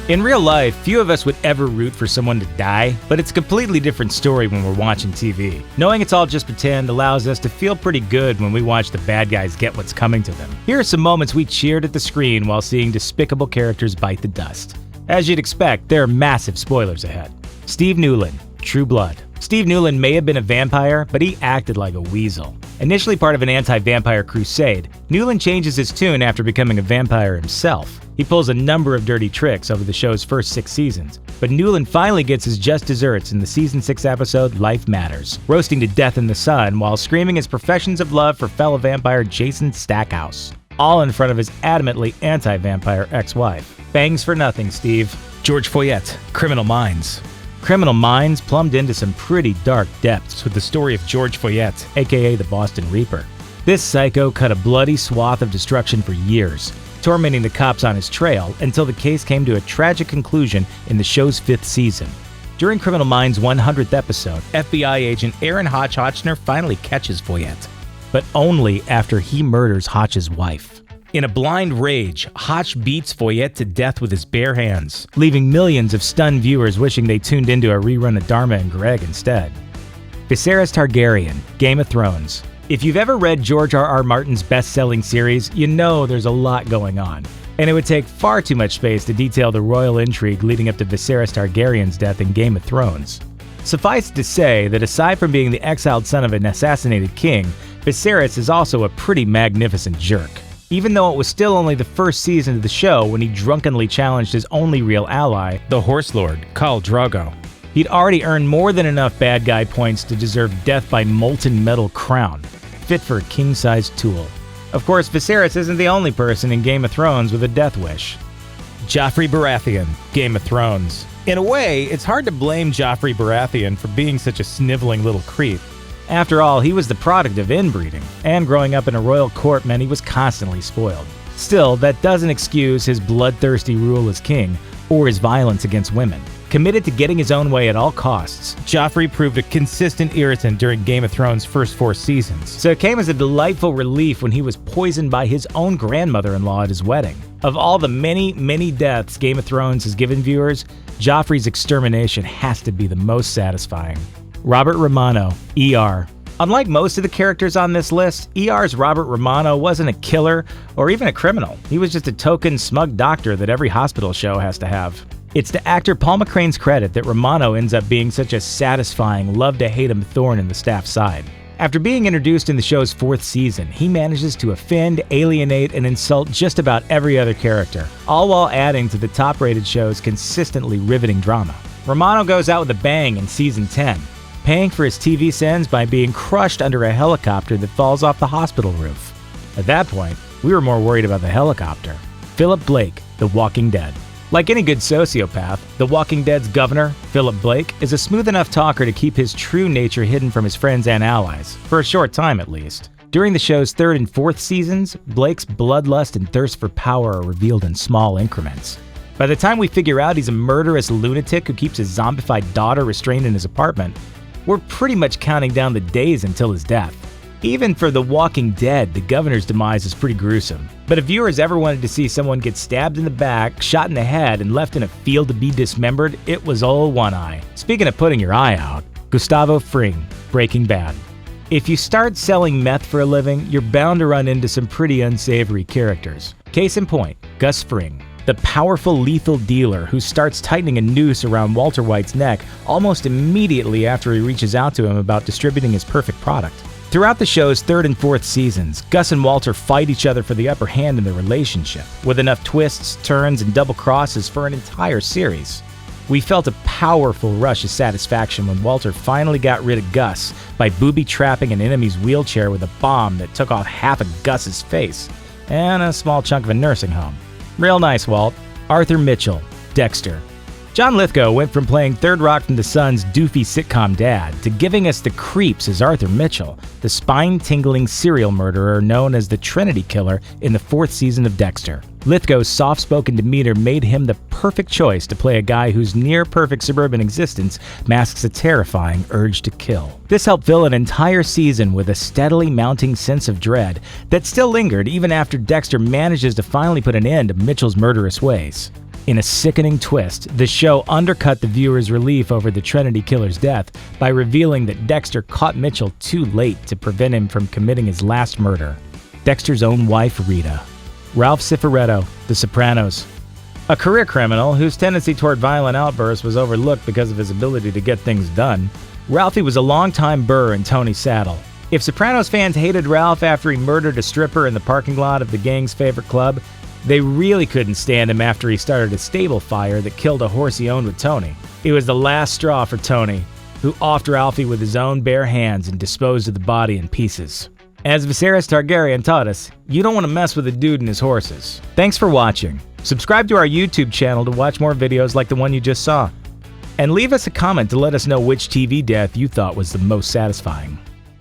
In real life, few of us would ever root for someone to die, but it's a completely different story when we're watching TV. Knowing it's all just pretend allows us to feel pretty good when we watch the bad guys get what's coming to them. Here are some moments we cheered at the screen while seeing despicable characters bite the dust. As you'd expect, there are massive spoilers ahead. Steve Newlin, True Blood. Steve Newlin may have been a vampire, but he acted like a weasel. Initially part of an anti-vampire crusade, Newlin changes his tune after becoming a vampire himself. He pulls a number of dirty tricks over the show's first 6 seasons, but Newlin finally gets his just desserts in the season 6 episode Life Matters, roasting to death in the sun while screaming his professions of love for fellow vampire Jason Stackhouse, all in front of his adamantly anti-vampire ex-wife. Bangs for nothing, Steve. George Foyet, Criminal Minds. Criminal Minds plumbed into some pretty dark depths with the story of George Foyet, aka the Boston Reaper. This psycho cut a bloody swath of destruction for years, tormenting the cops on his trail until the case came to a tragic conclusion in the show's 5th season. During Criminal Minds' 100th episode, FBI agent Aaron Hotchner finally catches Foyet, but only after he murders Hotch's wife. In a blind rage, Hotch beats Foyet to death with his bare hands, leaving millions of stunned viewers wishing they tuned into a rerun of Dharma and Greg instead. Viserys Targaryen, Game of Thrones. If you've ever read George R.R. Martin's best-selling series, you know there's a lot going on, and it would take far too much space to detail the royal intrigue leading up to Viserys Targaryen's death in Game of Thrones. Suffice it to say that aside from being the exiled son of an assassinated king, Viserys is also a pretty magnificent jerk. Even though it was still only the first season of the show when he drunkenly challenged his only real ally, the Horse Lord, Khal Drogo. He'd already earned more than enough bad guy points to deserve death by molten metal crown, fit for a king-sized tool. Of course, Viserys isn't the only person in Game of Thrones with a death wish. Joffrey Baratheon, Game of Thrones. In a way, it's hard to blame Joffrey Baratheon for being such a sniveling little creep. After all, he was the product of inbreeding, and growing up in a royal court meant he was constantly spoiled. Still, that doesn't excuse his bloodthirsty rule as king, or his violence against women. Committed to getting his own way at all costs, Joffrey proved a consistent irritant during Game of Thrones' first 4 seasons, so it came as a delightful relief when he was poisoned by his own grandmother-in-law at his wedding. Of all the many, many deaths Game of Thrones has given viewers, Joffrey's extermination has to be the most satisfying. Robert Romano, ER. Unlike most of the characters on this list, ER's Robert Romano wasn't a killer or even a criminal. He was just a token smug doctor that every hospital show has to have. It's to actor Paul McCrane's credit that Romano ends up being such a satisfying, love-to-hate-him thorn in the staff's side. After being introduced in the show's 4th season, he manages to offend, alienate, and insult just about every other character, all while adding to the top-rated show's consistently riveting drama. Romano goes out with a bang in Season 10, paying for his TV sins by being crushed under a helicopter that falls off the hospital roof. At that point, we were more worried about the helicopter. Philip Blake, The Walking Dead. Like any good sociopath, The Walking Dead's governor, Philip Blake, is a smooth enough talker to keep his true nature hidden from his friends and allies, for a short time at least. During the show's 3rd and 4th seasons, Blake's bloodlust and thirst for power are revealed in small increments. By the time we figure out he's a murderous lunatic who keeps his zombified daughter restrained in his apartment, we're pretty much counting down the days until his death. Even for The Walking Dead, the governor's demise is pretty gruesome. But if viewers ever wanted to see someone get stabbed in the back, shot in the head, and left in a field to be dismembered, it was old One Eye. Speaking of putting your eye out, Gustavo Fring, Breaking Bad. If you start selling meth for a living, you're bound to run into some pretty unsavory characters. Case in point, Gus Fring, the powerful lethal dealer who starts tightening a noose around Walter White's neck almost immediately after he reaches out to him about distributing his perfect product. Throughout the show's 3rd and 4th seasons, Gus and Walter fight each other for the upper hand in their relationship, with enough twists, turns, and double crosses for an entire series. We felt a powerful rush of satisfaction when Walter finally got rid of Gus by booby-trapping an enemy's wheelchair with a bomb that took off half of Gus's face and a small chunk of a nursing home. Real nice, Walt. Arthur Mitchell, Dexter. John Lithgow went from playing Third Rock from the Sun's doofy sitcom dad to giving us the creeps as Arthur Mitchell, the spine-tingling serial murderer known as the Trinity Killer in the 4th season of Dexter. Lithgow's soft-spoken demeanor made him the perfect choice to play a guy whose near-perfect suburban existence masks a terrifying urge to kill. This helped fill an entire season with a steadily mounting sense of dread that still lingered even after Dexter manages to finally put an end to Mitchell's murderous ways. In a sickening twist, the show undercut the viewer's relief over the Trinity killer's death by revealing that Dexter caught Mitchell too late to prevent him from committing his last murder. Dexter's own wife, Rita. Ralph Cifaretto, The Sopranos. A career criminal whose tendency toward violent outbursts was overlooked because of his ability to get things done, Ralphie was a longtime burr in Tony's saddle. If Sopranos fans hated Ralph after he murdered a stripper in the parking lot of the gang's favorite club, they really couldn't stand him after he started a stable fire that killed a horse he owned with Tony. It was the last straw for Tony, who offed Ralphie with his own bare hands and disposed of the body in pieces. As Viserys Targaryen taught us, you don't want to mess with a dude and his horses. Thanks for watching. Subscribe to our YouTube channel to watch more videos like the one you just saw. And leave us a comment to let us know which TV death you thought was the most satisfying.